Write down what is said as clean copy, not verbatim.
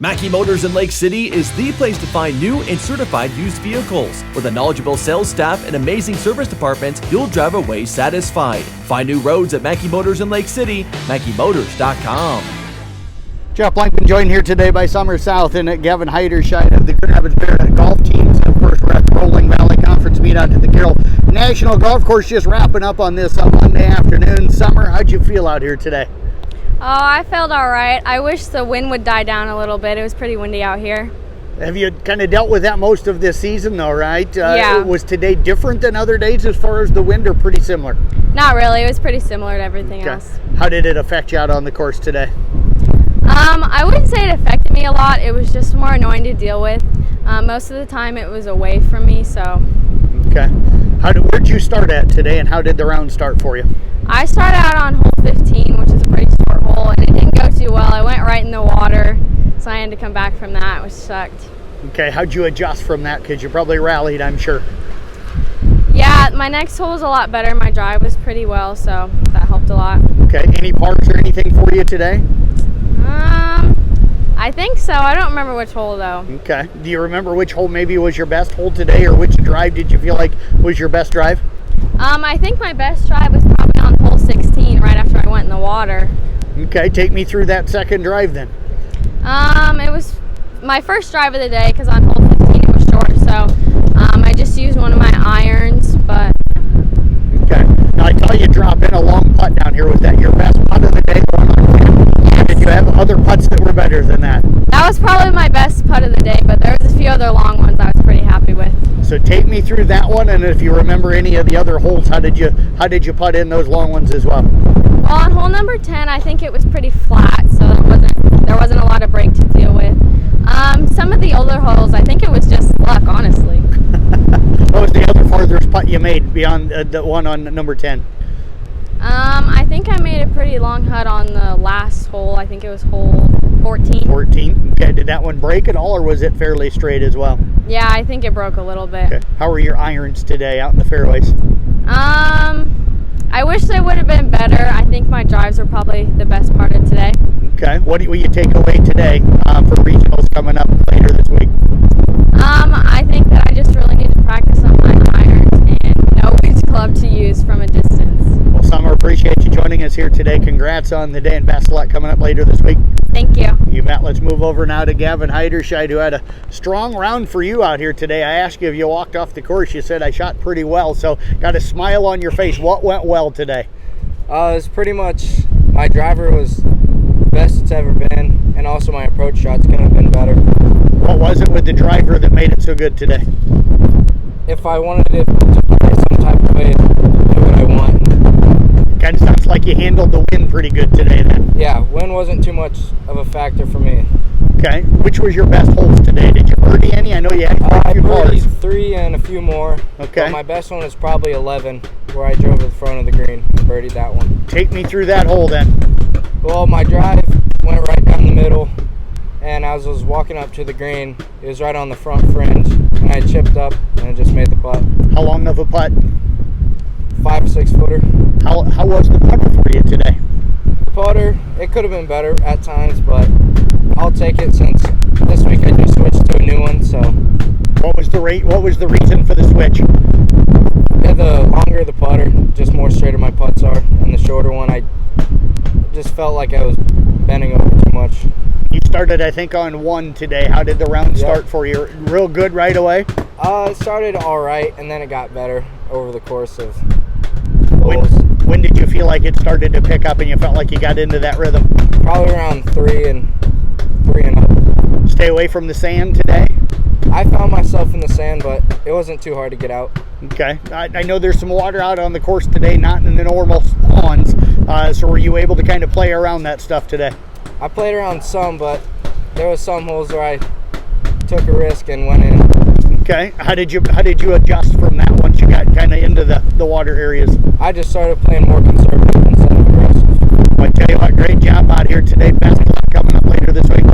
Mackey Motors in Lake City is the place to find new and certified used vehicles. With a knowledgeable sales staff and amazing service departments, you'll drive away satisfied. Find new roads at Mackey Motors in Lake City, MackeyMotors.com. Jeff Blankman joined here today by Summer South and at Gavin Heiderscheit of the Grand Rapids Bear golf teams. Of course, we're at the Rolling Valley Conference meet out at the Carroll National Golf Course, just wrapping up on this Monday afternoon. Summer, how'd you feel out here today? Oh, I felt all right. I wish the wind would die down a little bit. It was pretty windy out here. Have you kind of dealt with that most of this season though, right? Yeah. Was today different than other days as far as the wind, or pretty similar? Not really. It was pretty similar to everything else. How did it affect you out on the course today? I wouldn't say it affected me a lot. It was just more annoying to deal with. Most of the time it was away from me, so. Okay. Where'd you start at today, and how did the round start for you? I started out on hole 15, which is a pretty short hole, and it didn't go too well. I went right in the water, so I had to come back from that, which sucked. Okay, how'd you adjust from that? Because you probably rallied, I'm sure. Yeah, my next hole was a lot better. My drive was pretty well, so that helped a lot. Okay, any parts or anything for you today? I think so. I don't remember which hole though. Okay. Do you remember which hole maybe was your best hole today, or which drive did you feel like was your best drive? I think my best drive was probably on hole 16 right after I went in the water. Okay, take me through that second drive then. It was my first drive of the day because on hole 15 it was short, so I just used one of my irons, but... Okay. Now I saw you drop in a long putt down here. Was that your best putt of the day going on 10? Yes. Did you have other putts that were better than that? That was probably my best putt of the day, but there was a few other long ones I was pretty happy with. So take me through that one, and if you remember any of the other holes, how did you putt in those long ones as well? Well, on hole number 10, I think it was pretty flat, so there wasn't a lot of break to deal with. Some of the older holes, I think it was just luck, honestly. What was the other farthest putt you made beyond the one on number 10? I think I made a pretty long putt on the last hole. I think it was hole 14. 14. Okay. Did that one break at all, or was it fairly straight as well? Yeah, I think it broke a little bit. Okay. How were your irons today out in the fairways? I wish they would have been better. I think my drives were probably the best part of today. Okay. What will you take away today for regionals coming up later this week? I think that I just really need to practice on my irons and know which club to use from a distance. Well, Summer, appreciate you joining us here today. Congrats on the day, and best of luck coming up later this week. Thank you. You bet. Let's move over now to Gavin Heiderscheit, who had a strong round for you out here today. I asked you if you walked off the course. You said I shot pretty well, so got a smile on your face. What went well today? It was pretty much, my driver was the best it's ever been, and also my approach shots could have been better. What was it with the driver that made it so good today? If I wanted it to play some type of way, do what I want. Kind of sounds like you handled the wind pretty good today then. Yeah, wind wasn't too much of a factor for me. Okay. Which was your best holes today? Did you birdie any? I know you had quite a I few birdied pars. 3 and a few more. Okay. But my best one was probably 11, where I drove to the front of the green and birdied that one. Take me through that hole then. Well, my drive went right down the middle, and as I was walking up to the green, it was right on the front fringe, and I chipped up and I just made the putt. How long of a putt? 5 or 6 footer. How was the putter for you today? Putter, it could have been better at times, but I'll take it since this week I just switched to a new one. So What was the reason for the switch? yeah, the longer the putter, just more straighter my putts are, and the shorter one, I just felt like I was bending over too much. You started, I think, on 1 today. How did the round start for you? Real good right away? It started all right, and then it got better over the course of When, holes. when did you feel like it started to pick up and you felt like you got into that rhythm? Probably around 3 and up. Stay away from the sand today? I found myself in the sand, but it wasn't too hard to get out. Okay. I know there's some water out on the course today, not in the normal ponds. So were you able to kind of play around that stuff today? I played around some, but there was some holes where I took a risk and went in. Okay. How did you adjust from that once you got kind of into the water areas? I just started playing more conservative instead of aggressive. Well, I tell you what, great job out here today. Best of luck coming up later this week.